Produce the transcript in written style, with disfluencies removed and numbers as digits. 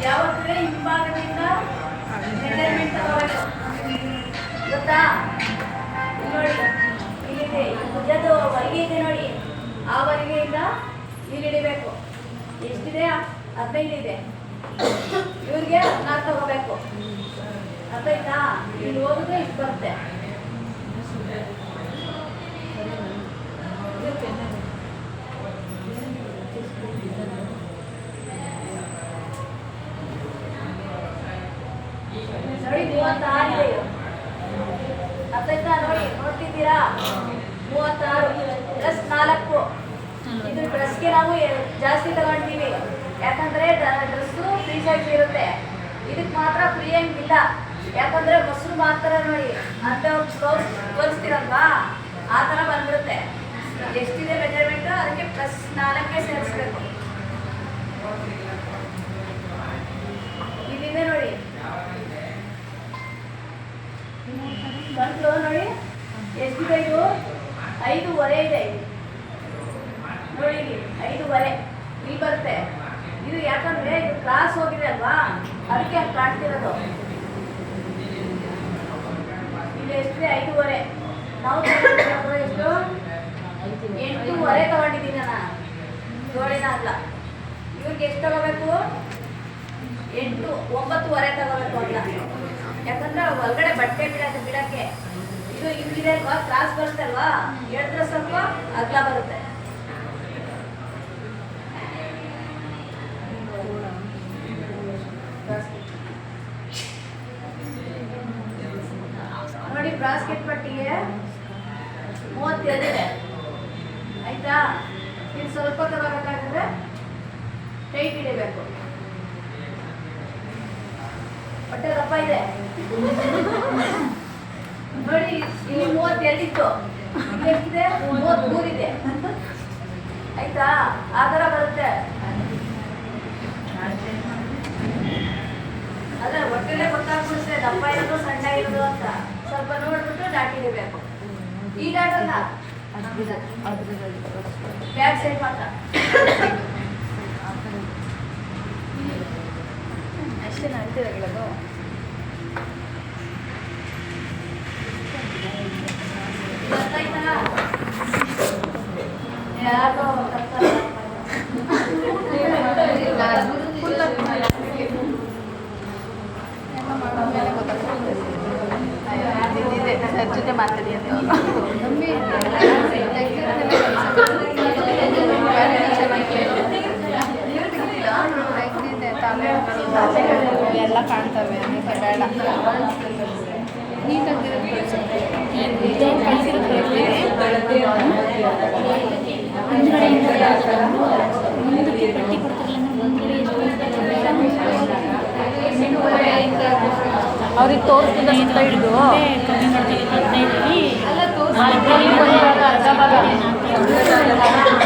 ಯಾವತ್ತೇ ಹಿಂಭಾಗದಿಂದ measurement ತಗೋಬೇಕು ಗೊತ್ತಾ. ನೋಡಿ ಇಲ್ಲಿದೆ, ಭುಜದ ಹೊಲಿಗೆ ಇದೆ ನೋಡಿ, ಆ ಹೊಲಿಗೆಯಿಂದ ಇಲ್ಲಿ ಹಿಡಿಬೇಕು. ಎಷ್ಟಿದೆ? 15 ಇದೆ. ಇವ್ರಿಗೆ 14 ತಗೋಬೇಕು. ಅರ್ಥ ಆಯ್ತಾ? ಇಲ್ಲಿ ಹೋಗಿದ್ರೆ ಇಷ್ಟು ಬರುತ್ತೆ. ನೋಡಿ 36 ಇದೆ. ಅರ್ಥ ಆಯ್ತಾ? ನೋಡಿ ನೋಡ್ತಿದ್ದೀರಾ? 36 ಪ್ಲಸ್ 4. ಇದು ಡ್ರೆಸ್ಗೆ ನಾವು ಜಾಸ್ತಿ ತಗೊಂತೀವಿ, ಯಾಕಂದ್ರೆ ಡ್ರೆಸ್ಸು ಫ್ರೀ ಸೈಜ್ ಇರುತ್ತೆ. ಇದಕ್ಕೆ ಮಾತ್ರ ಫ್ರೀ ಹಂಗಿಲ್ಲ, ಯಾಕಂದ್ರೆ ಮೊಸರು ಮಾತ್ರ ನೋಡಿ ಅಂತ ಬ್ಲೌಸ್ ತೋರಿಸ್ತೀರಲ್ವಾ, ಆ ಥರ ಬಂದ್ಬಿಡುತ್ತೆ. ಎಷ್ಟಿದೆ ಮೆಜರ್ಮೆಂಟು ಅದಕ್ಕೆ ಪ್ಲಸ್ 4 ಸೇರಿಸ್ಬೇಕು. ಇಲ್ಲಿದೆ ನೋಡಿ ಗಂಟು ನೋಡಿ ಎಷ್ಟಿದೆ, ಇದು 5.25 ಇದೆ. ನೋಡಿ ಇಲ್ಲಿ 5.25 ಇಲ್ಲಿ ಬರುತ್ತೆ. ಇದು ಯಾಕಂದ್ರೆ ಇದು ಕ್ಲಾಸ್ ಹೋಗಿದೆ ಅಲ್ವಾ, ಅದಕ್ಕೆ ಅಲ್ಲಿ ಕಾಣ್ತಿರೋದು. ಇಲ್ಲಿ ಎಷ್ಟಿದೆ? 5.25. ನಾವು ಎಷ್ಟು? 8.25 ತಗೊಂಡಿದ್ದೀನಿ ನಾನು, ಜೋಳಿನ ಅಲ್ಲ. ಇವ್ರಿಗೆ ಎಷ್ಟು ತಗೋಬೇಕು? 9.25 ತಗೋಬೇಕು ಅಂತ, ಯಾಕಂದ್ರೆ ಹೊರಗಡೆ ಬಟ್ಟೆ ಬಿಡಕ್ಕೆ. ಇದು ಇಲ್ಲಿದೆ ಅಲ್ವಾ, ಕ್ಲಾಸ್ ಬರುತ್ತೆ ಅಲ್ವಾ, ಹೇಳಿದ್ರೆ ಸ್ವಲ್ಪ ಅಗಲ ಬರುತ್ತೆ. ನೋಡಿ ಬ್ರಾಸ್ಕೆಟ್ ಪಟ್ಟಿಗೆ 32 ಇದೆ. ಆಯ್ತಾ? ಇದು ಸ್ವಲ್ಪ ತಗೋಬೇಕಾದ್ರೆ ಟೈಟ್ ಹಿಡಿಬೇಕು. ಹೊಟ್ಟೆ ದಪ್ಪ ಇದೆ ನೋಡಿ. ಇಲ್ಲಿ 32 ಇತ್ತು, ಇಲ್ಲಿ ಎಷ್ಟಿದೆ? 33 ಇದೆ. ಆಯ್ತಾ? ಆ ಥರ ಬರುತ್ತೆ. ಅದೇ ಹೊಟ್ಟೆಲೆ ಗೊತ್ತಾಗ್ಬಿಡುತ್ತೆ ದಪ್ಪ ಇರೋದು ಸಣ್ಣ ಇರೋದು ಅಂತ. ಸ್ವಲ್ಪ ನೋಡ್ಬಿಟ್ಟು ಡಾಟ್ ಹಿಡಿಬೇಕು. ಈ ಡಾಟ್ ಅಲ್ಲ, ಬ್ಯಾಕ್ ಸೈಡ್ ಮಾತ್ರ. ಅಷ್ಟೇ ನಡೀತಿರೋದು. ಯಾರೋ ಸರ್ ಜೊತೆ ಮಾತಾಡಿ ಅಂತ ಎಲ್ಲ ಕಾಣ್ತವೆ. ಬೇಡ ನೀಟಾಗಿರೋದು ಮುಂದಕ್ಕೆ ಪಟ್ಟಿ ಕೊಡ್ತಾರಲ್ಲ ಅವ್ರಿಗೆ ತೋರಿಸ್ತಿದ್ದ ಸುತ್ತ ಹಿಡಿದು ಕಮ್ಮಿ ಮಾಡ್ತೀವಿ. 15